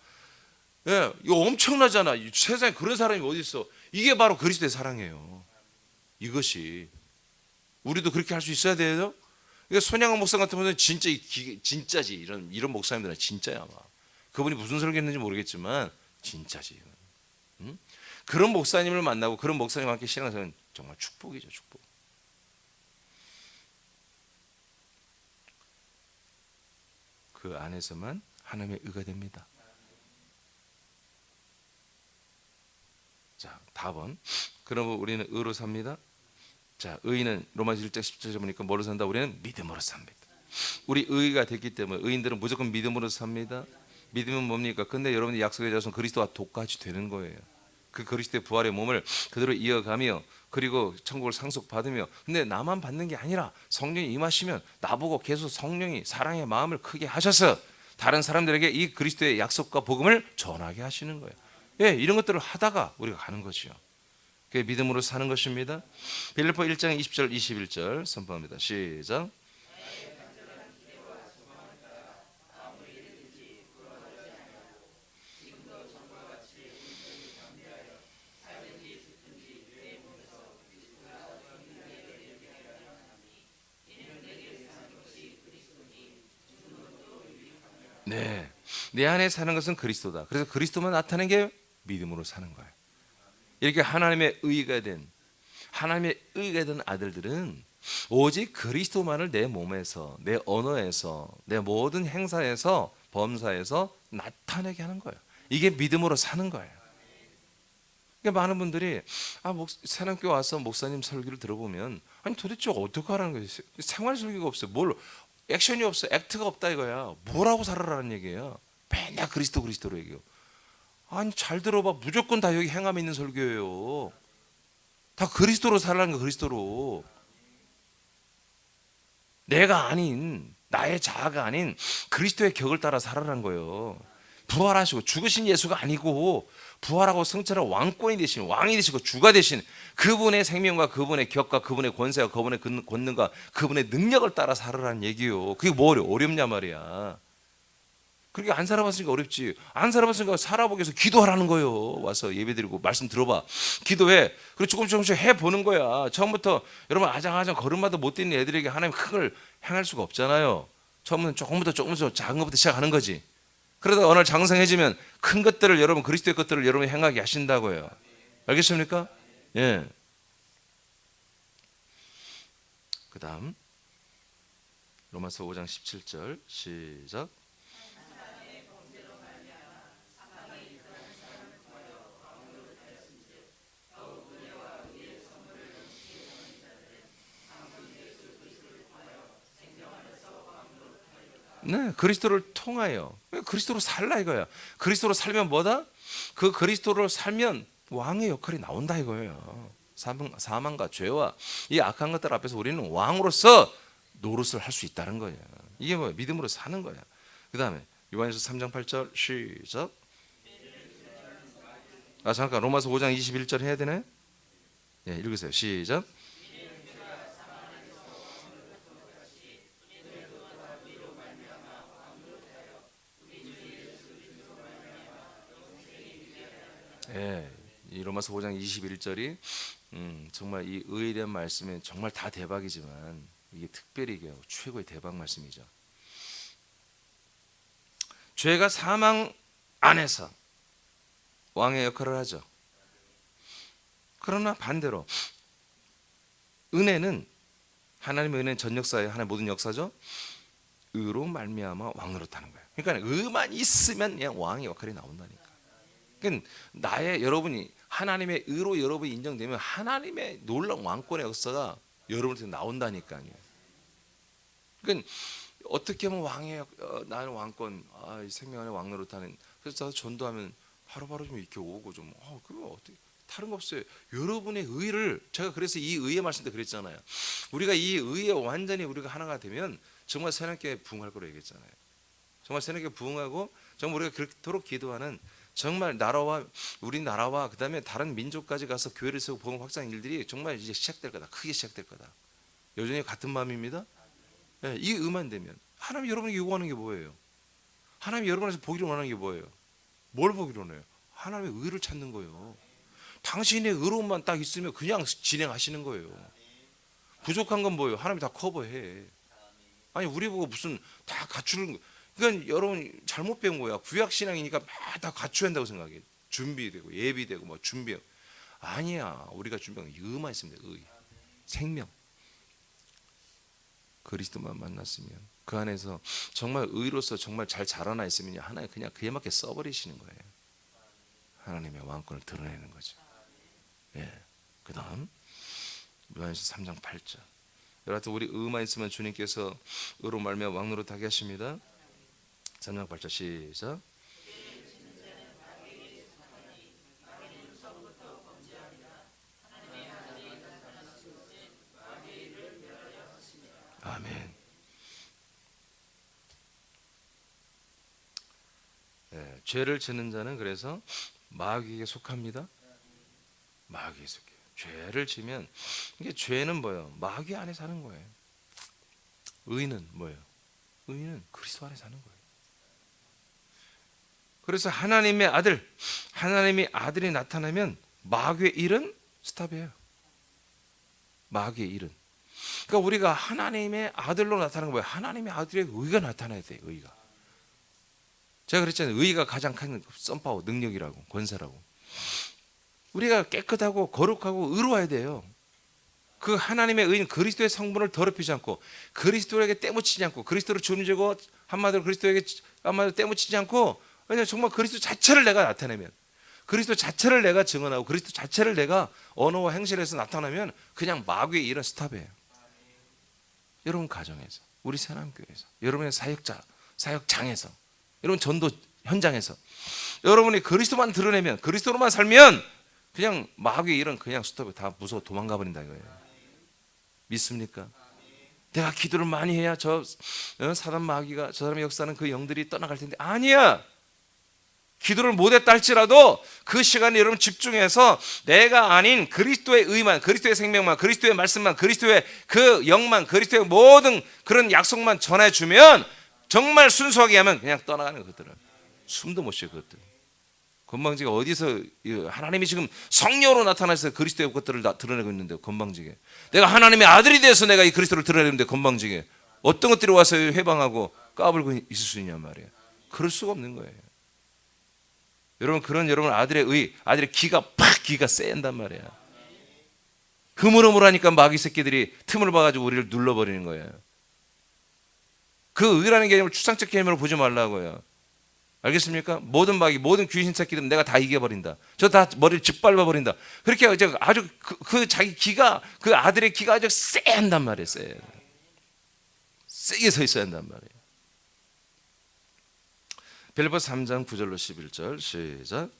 이거 엄청나잖아. 세상에 그런 사람이 어디 있어. 이게 바로 그리스도의 사랑이에요. 이것이 우리도 그렇게 할 수 있어야 돼요. 그러니까 손양원 목사 같은 분은 진짜지. 이런 목사님들은 진짜야. 아마 그분이 무슨 설교했는지 모르겠지만 진짜지. 그런 목사님을 만나고 그런 목사님과 함께 신앙생활은 정말 축복이죠. 축복. 그 안에서만 하나님의 의가 됩니다. 자, 답은, 그러면 우리는 의로 삽니다. 자, 의인은 로마서 1장 10절에 보니까 뭐로 산다? 우리는 믿음으로 삽니다. 우리 의가 됐기 때문에 의인들은 무조건 믿음으로 삽니다. 믿음은 뭡니까? 근데 여러분이 약속의 자손 그리스도와 똑같이 되는 거예요. 그 그리스도의 부활의 몸을 그대로 이어가며, 그리고 천국을 상속받으며. 근데 나만 받는 게 아니라 성령이 임하시면 나보고 계속 성령이 사랑의 마음을 크게 하셔서 다른 사람들에게 이 그리스도의 약속과 복음을 전하게 하시는 거예요. 이런 것들을 하다가 우리가 가는 거죠. 그게 믿음으로 사는 것입니다. 빌립보 1장 20절 21절 선포합니다. 시작. 네, 내 안에 사는 것은 그리스도다. 그래서 그리스도만 나타내는 게 믿음으로 사는 거예요. 이렇게 하나님의 의가 된 아들들은 오직 그리스도만을 내 몸에서, 내 언어에서, 내 모든 행사에서, 범사에서 나타내게 하는 거예요. 이게 믿음으로 사는 거예요. 그러니까 많은 분들이 새남교회 와서 목사님 설교를 들어보면, 아니 도대체 어떻게 하라는 거예요? 생활 설교가 없어요. 뭘 액션이 없어, 액트가 없다 이거야. 뭐라고 살아라는 얘기예요. 맨날 그리스도로 얘기해요. 아니 잘 들어봐, 무조건 다 여기 행함에 있는 설교예요. 다 그리스도로 살라는 거. 그리스도로. 내가 아닌, 나의 자아가 아닌 그리스도의 격을 따라 살아라는 거예요. 부활하시고 죽으신 예수가 아니고 부활하고 승천한 왕권이 되신, 왕이 되시고 주가 되신 그분의 생명과 그분의 격과 그분의 권세와 그분의 권능과 그분의 능력을 따라 살아라는 얘기예요. 그게 뭐 어렵냐 말이야. 그렇게 안 살아봤으니까 어렵지. 안 살아봤으니까 살아보기 위해서 기도하라는 거예요. 와서 예배드리고 말씀 들어봐. 기도해. 그리고 조금씩 해보는 거야. 처음부터 여러분 아장아장 걸음마도 못 뛰는 애들에게 하나님 큰 걸 행할 수가 없잖아요. 처음부터 조금부터 작은 것부터 시작하는 거지. 그러다 어느 날 장성해지면 큰 것들을 여러분 그리스도의 것들을 여러분이 행하게 하신다고요. 알겠습니까? 예. 그 다음 로마서 5장 17절 시작. 네, 그리스도를 통하여 그리스도로 살라 이거야. 그리스도로 살면 뭐다? 그 그리스도로 살면 왕의 역할이 나온다 이거예요. 사망과 죄와 이 악한 것들 앞에서 우리는 왕으로서 노릇을 할 수 있다는 거예요. 이게 뭐 믿음으로 사는 거야. 그 다음에 요한일서 3장 8절 시작. 잠깐 로마서 5장 21절 해야 되나요? 예, 읽으세요. 시작. 예, 이 로마서 5장 21절이 정말 이 의에 대한 말씀은 정말 다 대박이지만 이게 특별히 이게 최고의 대박 말씀이죠. 죄가 사망 안에서 왕의 역할을 하죠. 그러나 반대로 은혜는 하나님의 은혜는 전 역사에 하나의 모든 역사죠. 의로 말미암아 왕노릇하는 거예요. 그러니까 의만 있으면 그냥 왕의 역할이 나온다니까. 그러니까 나의 여러분이 하나님의 의로 여러분이 인정되면 하나님의 놀라운 왕권의 역사가 여러분한테 나온다니까요. 그러니까 어떻게 하면 왕의 나는 왕권, 이 생명 안에 왕노릇하는. 그래서 저도 전도하면 바로바로 좀 이렇게 오고 좀 그거 어떻게 다른 거 없어요. 여러분의 의를 제가 그래서 이 의의 말씀 때 그랬잖아요. 우리가 이 의에 완전히 우리가 하나가 되면 정말 새롭게 부흥할 거라고 얘기했잖아요. 정말 새롭게 부흥하고 정말 우리가 그렇도록 기도하는 정말 나라와 우리나라와 그다음에 다른 민족까지 가서 교회를 세우고 복음 확장 일들이 정말 이제 시작될 거다. 크게 시작될 거다. 여전히 같은 마음입니다. 네, 이 의만 되면 하나님 여러분에게 요구하는 게 뭐예요? 하나님 여러분에서 보기를 원하는 게 뭐예요? 뭘 보기를 원해요? 하나님의 의를 찾는 거예요. 당신의 의로움만 딱 있으면 그냥 진행하시는 거예요. 부족한 건 뭐예요? 하나님이 다 커버해. 아니 우리 보고 무슨 다 갖추는 거. 그러니까 여러분 잘못 배운 거야. 구약 신앙이니까 막 다 갖춰야 한다고 생각해. 준비되고 예비되고 뭐 준비. 아니야. 우리가 준비한 건 의만 있으면 돼. 의, 생명. 그리스도만 만났으면 그 안에서 정말 의로서 정말 잘 자라나 있으면 하나님 그냥 그에 맞게 써버리시는 거예요. 하나님의 왕권을 드러내는 거죠. 예. 그 다음 요한일서 3장 8절. 여러분 우리 의만 있으면 주님께서 의로 말미암아 왕노릇하게 하십니다. 3장 8절 시작. 아멘. 네, 죄를 짓는 자는 그래서 마귀에게 속합니다. 마귀에게 속해요. 죄를 지면 이게 죄는 뭐예요? 마귀 안에 사는 거예요. 의는 뭐예요? 의는 그리스도 안에 사는 거예요. 그래서 하나님의 아들, 하나님의 아들이 나타나면 마귀의 일은 스탑이에요. 마귀의 일은. 그러니까 우리가 하나님의 아들로 나타나는 거예요. 하나님의 아들의 의가 나타나야 돼요. 의가. 제가 그랬잖아요. 의가 가장 큰 썬파워, 능력이라고, 권세라고. 우리가 깨끗하고 거룩하고 의로워야 돼요. 그 하나님의 의는 그리스도의 성분을 더럽히지 않고 그리스도에게 때묻히지 않고 그리스도를 존재고 한마디로 그리스도에게 한마디로 때묻히지 않고 왜냐하면 정말 그리스도 자체를 내가 나타내면 그리스도 자체를 내가 증언하고 그리스도 자체를 내가 언어와 행실에서 나타나면 그냥 마귀의 일은 스탑이에요. 여러분 가정에서 우리 새남교회에서 여러분의 사역자 사역장에서 여러분 전도 현장에서 여러분이 그리스도만 드러내면 그리스도로만 살면 그냥 마귀의 일은 그냥 스톱이 다 무서워 도망가 버린다 이거예요. 믿습니까? 내가 기도를 많이 해야 저 사단 마귀가 저 사람의 역사는 그 영들이 떠나갈 텐데 아니야. 기도를 못했다 할지라도 그 시간에 여러분 집중해서 내가 아닌 그리스도의 의만 그리스도의 생명만 그리스도의 말씀만 그리스도의 그 영만 그리스도의 모든 그런 약속만 전해주면 정말 순수하게 하면 그냥 떠나가는 거 그것들은. 숨도 못 쉬어 그것들. 건방지게 어디서 하나님이 지금 성령으로 나타나서 그리스도의 것들을 드러내고 있는데 건방지게. 내가 하나님의 아들이 돼서 내가 이 그리스도를 드러내는데 건방지게. 어떤 것들이 와서 회방하고 까불고 있을 수 있냔 말이에요. 그럴 수가 없는 거예요. 여러분 그런 여러분 아들의 기가 세야 한단 말이에요. 흐물흐물하니까 마귀 새끼들이 틈을 봐가지고 우리를 눌러버리는 거예요. 그 의라는 개념을 추상적 개념으로 보지 말라고요. 알겠습니까? 모든 마귀, 모든 귀신 새끼들은 내가 다 이겨버린다. 저 다 머리를 짓밟아버린다. 그렇게 아주 그 자기 기가, 그 아들의 기가 아주 세야 한단 말이에요. 세게 서 있어야 한단 말이에요. 빌립보서 3장 9절로 11절 시작.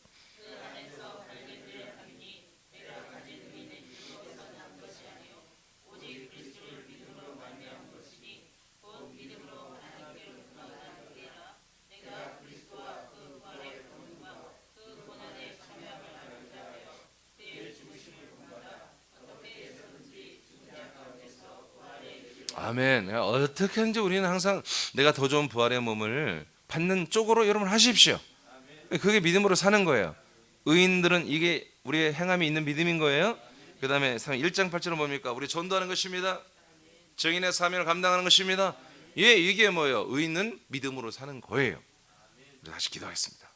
아멘. 어떻게 하는지 우리는 항상 내가 더 좋은 부활의 몸을 받는 쪽으로 여러분 하십시오. 그게 믿음으로 사는 거예요. 의인들은 이게 우리의 행함이 있는 믿음인 거예요. 그 다음에 1장 8절은 뭡니까? 우리 전도하는 것입니다. 증인의 사명을 감당하는 것입니다. 예, 이게 뭐예요? 의인은 믿음으로 사는 거예요. 다시 기도하겠습니다.